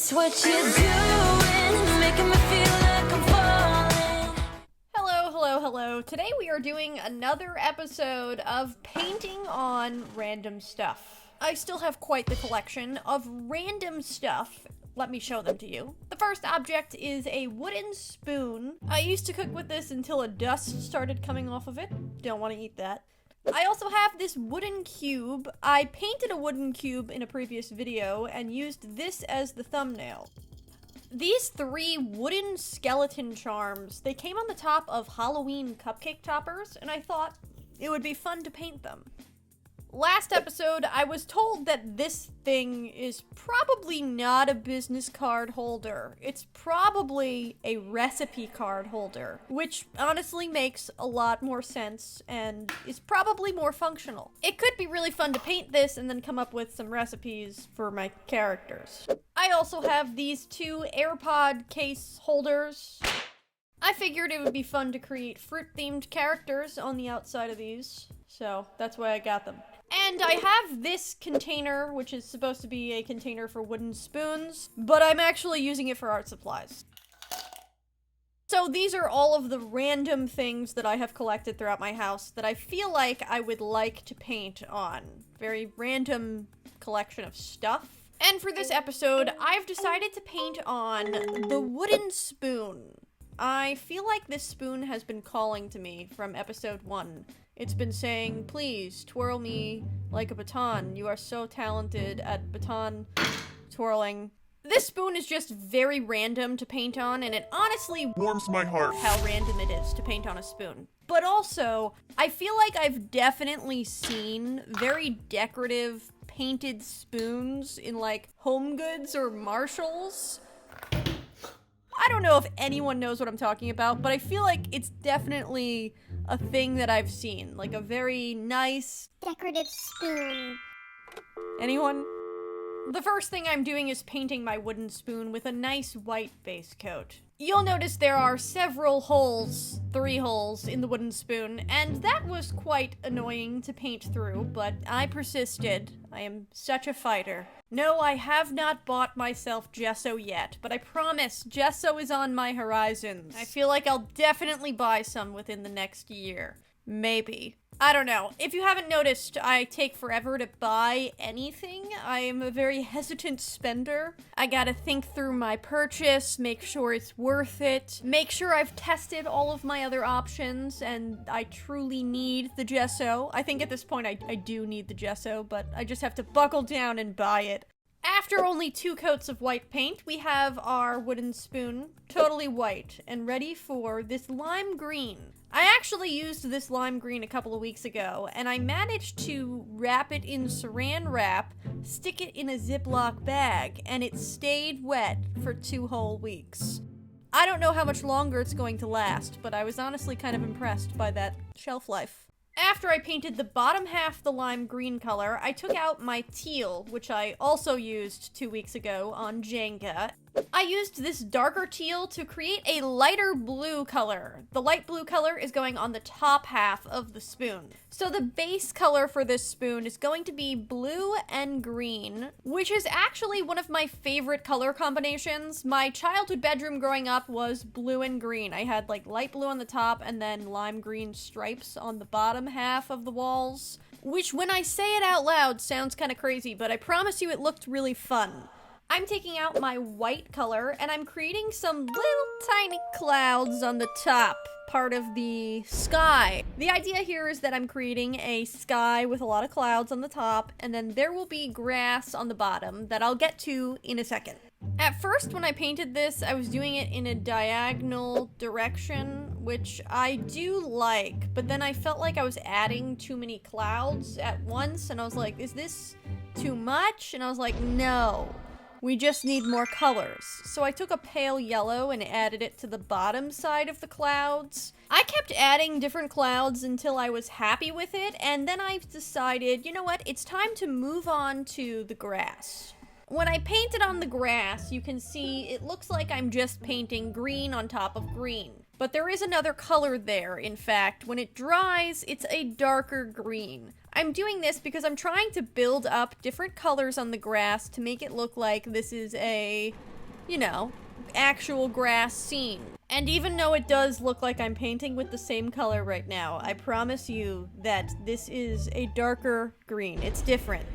It's what you're doing, making me feel like I'm falling. Hello. Today we are doing another episode of painting on random stuff. I still have quite the collection of random stuff. Let me show them to you. The first object is a wooden spoon. I used to cook with this until a dust started coming off of it. Don't want to eat that. I also have this wooden cube. I painted a wooden cube in a previous video and used this as the thumbnail. These three wooden skeleton charms, they came on the top of Halloween cupcake toppers, and I thought it would be fun to paint them. Last episode, I was told that this thing is probably not a business card holder. It's probably a recipe card holder, which honestly makes a lot more sense and is probably more functional. It could be really fun to paint this and then come up with some recipes for my characters. I also have these two AirPod case holders. I figured it would be fun to create fruit-themed characters on the outside of these, so that's why I got them. And I have this container, which is supposed to be a container for wooden spoons, but I'm actually using it for art supplies. So these are all of the random things that I have collected throughout my house that I feel like I would like to paint on. Very random collection of stuff. And for this episode, I've decided to paint on the wooden spoon. I feel like this spoon has been calling to me from episode 1. It's been saying, please, twirl me like a baton. You are so talented at baton twirling. This spoon is just very random to paint on, and it honestly warms my heart how random it is to paint on a spoon. But also, I feel like I've definitely seen very decorative painted spoons in like Home Goods or Marshalls. I don't know if anyone knows what I'm talking about, but I feel like it's definitely a thing that I've seen. Like a very nice decorative spoon. Anyone? The first thing I'm doing is painting my wooden spoon with a nice white base coat. You'll notice there are several holes, 3 holes, in the wooden spoon, and that was quite annoying to paint through, but I persisted. I am such a fighter. No, I have not bought myself gesso yet, but I promise gesso is on my horizons. I feel like I'll definitely buy some within the next year. Maybe. I don't know. If you haven't noticed, I take forever to buy anything. I am a very hesitant spender. I gotta think through my purchase, make sure it's worth it, make sure I've tested all of my other options, and I truly need the gesso. I think at this point I do need the gesso, but I just have to buckle down and buy it. After only 2 coats of white paint, we have our wooden spoon, totally white, and ready for this lime green. I actually used this lime green a couple of weeks ago, and I managed to wrap it in saran wrap, stick it in a Ziploc bag, and it stayed wet for 2 whole weeks. I don't know how much longer it's going to last, but I was honestly kind of impressed by that shelf life. After I painted the bottom half the lime green color, I took out my teal, which I also used 2 weeks ago on Jenga. I used this darker teal to create a lighter blue color. The light blue color is going on the top half of the spoon. So the base color for this spoon is going to be blue and green, which is actually one of my favorite color combinations. My childhood bedroom growing up was blue and green. I had like light blue on the top and then lime green stripes on the bottom half of the walls, which when I say it out loud sounds kind of crazy, but I promise you it looked really fun. I'm taking out my white color and I'm creating some little tiny clouds on the top part of the sky. The idea here is that I'm creating a sky with a lot of clouds on the top, and then there will be grass on the bottom that I'll get to in a second. At first, when I painted this, I was doing it in a diagonal direction, which I do like, but then I felt like I was adding too many clouds at once, and I was like, is this too much? And I was like, no. We just need more colors. So I took a pale yellow and added it to the bottom side of the clouds. I kept adding different clouds until I was happy with it, and then I decided, you know what, it's time to move on to the grass. When I painted on the grass, you can see it looks like I'm just painting green on top of green. But there is another color there, in fact. When it dries, it's a darker green. I'm doing this because I'm trying to build up different colors on the grass to make it look like this is a, you know, actual grass scene. And even though it does look like I'm painting with the same color right now, I promise you that this is a darker green. It's different.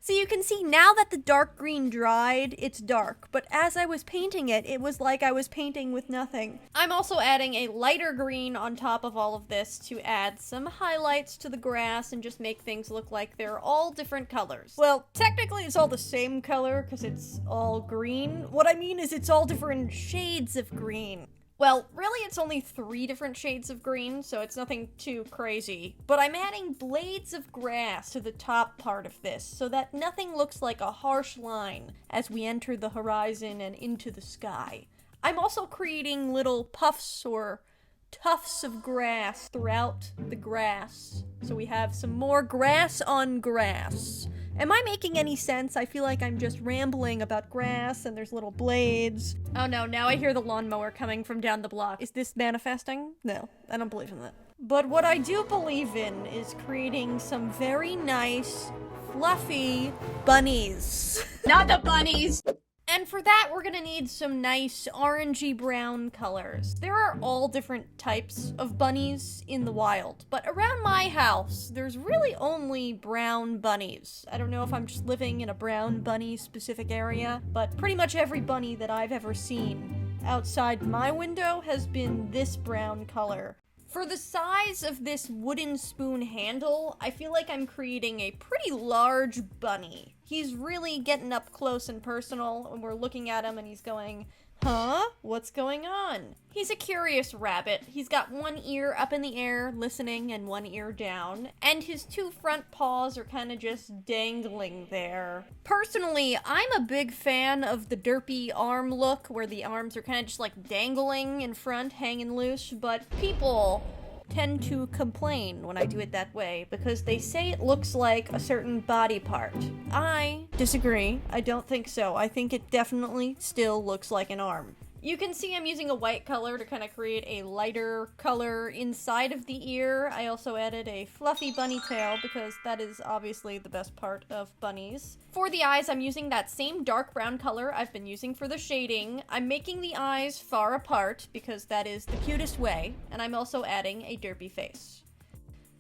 So you can see now that the dark green dried, it's dark, but as I was painting it, it was like I was painting with nothing. I'm also adding a lighter green on top of all of this to add some highlights to the grass and just make things look like they're all different colors. Well, technically it's all the same color because it's all green. What I mean is it's all different shades of green. Well, really it's only 3 different shades of green, so it's nothing too crazy. But I'm adding blades of grass to the top part of this, so that nothing looks like a harsh line as we enter the horizon and into the sky. I'm also creating little puffs or tufts of grass throughout the grass, so we have some more grass on grass. Am I making any sense? I feel like I'm just rambling about grass and there's little blades. Oh no, now I hear the lawnmower coming from down the block. Is this manifesting? No, I don't believe in that. But what I do believe in is creating some very nice, fluffy bunnies. Not the bunnies! And for that, we're gonna need some nice orangey brown colors. There are all different types of bunnies in the wild, but around my house, there's really only brown bunnies. I don't know if I'm just living in a brown bunny specific area, but pretty much every bunny that I've ever seen outside my window has been this brown color. For the size of this wooden spoon handle, I feel like I'm creating a pretty large bunny. He's really getting up close and personal, and we're looking at him and he's going, huh? What's going on? He's a curious rabbit. He's got one ear up in the air, listening, and one ear down, and his 2 front paws are kind of just dangling there. Personally, I'm a big fan of the derpy arm look, where the arms are kind of just like dangling in front, hanging loose, but people tend to complain when I do it that way because they say it looks like a certain body part. I disagree. I don't think so. I think it definitely still looks like an arm. You can see I'm using a white color to kind of create a lighter color inside of the ear. I also added a fluffy bunny tail because that is obviously the best part of bunnies. For the eyes, I'm using that same dark brown color I've been using for the shading. I'm making the eyes far apart because that is the cutest way, and I'm also adding a derpy face.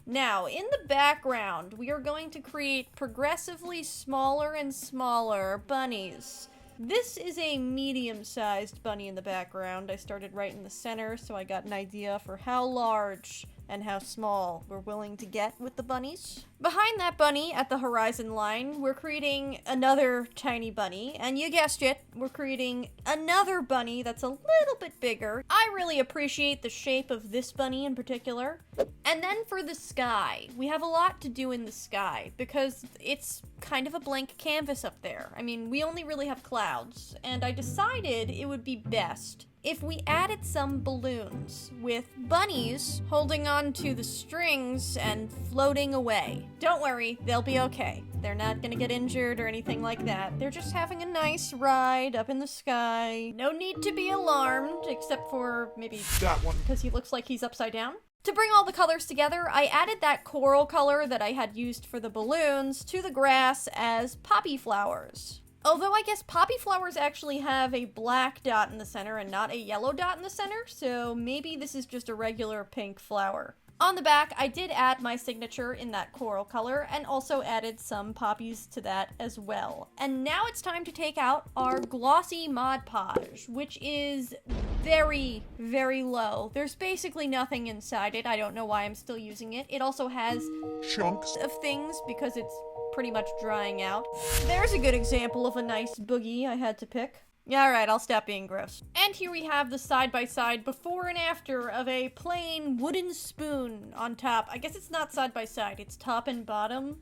Now, in the background, we are going to create progressively smaller and smaller bunnies. This is a medium-sized bunny in the background. I started right in the center, so I got an idea for how large and how small we're willing to get with the bunnies. Behind that bunny, at the horizon line, we're creating another tiny bunny, and you guessed it, we're creating another bunny that's a little bit bigger. I really appreciate the shape of this bunny in particular. And then for the sky, we have a lot to do in the sky, because it's kind of a blank canvas up there. I mean, we only really have clouds, and I decided it would be best if we added some balloons with bunnies holding on to the strings and floating away. Don't worry, they'll be okay. They're not gonna get injured or anything like that. They're just having a nice ride up in the sky. No need to be alarmed, except for maybe that one, because he looks like he's upside down. To bring all the colors together, I added that coral color that I had used for the balloons to the grass as poppy flowers. Although I guess poppy flowers actually have a black dot in the center and not a yellow dot in the center, so maybe this is just a regular pink flower. On the back, I did add my signature in that coral color and also added some poppies to that as well. And now it's time to take out our glossy Mod Podge, which is very, very low. There's basically nothing inside it. I don't know why I'm still using it. It also has chunks of things because it's pretty much drying out. There's a good example of a nice boogie I had to pick. Yeah, alright, I'll stop being gross. And here we have the side-by-side before and after of a plain wooden spoon on top. I guess it's not side-by-side, it's top and bottom.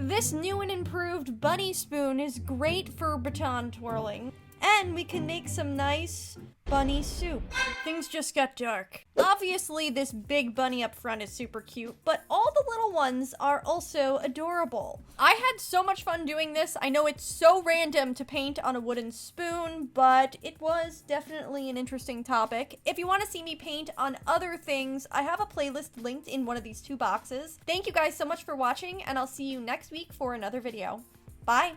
This new and improved bunny spoon is great for baton twirling. then we can make some nice bunny soup. Things just got dark. Obviously, this big bunny up front is super cute, but all the little ones are also adorable. I had so much fun doing this. I know it's so random to paint on a wooden spoon, but it was definitely an interesting topic. If you want to see me paint on other things, I have a playlist linked in one of these 2 boxes. Thank you guys so much for watching, and I'll see you next week for another video. Bye!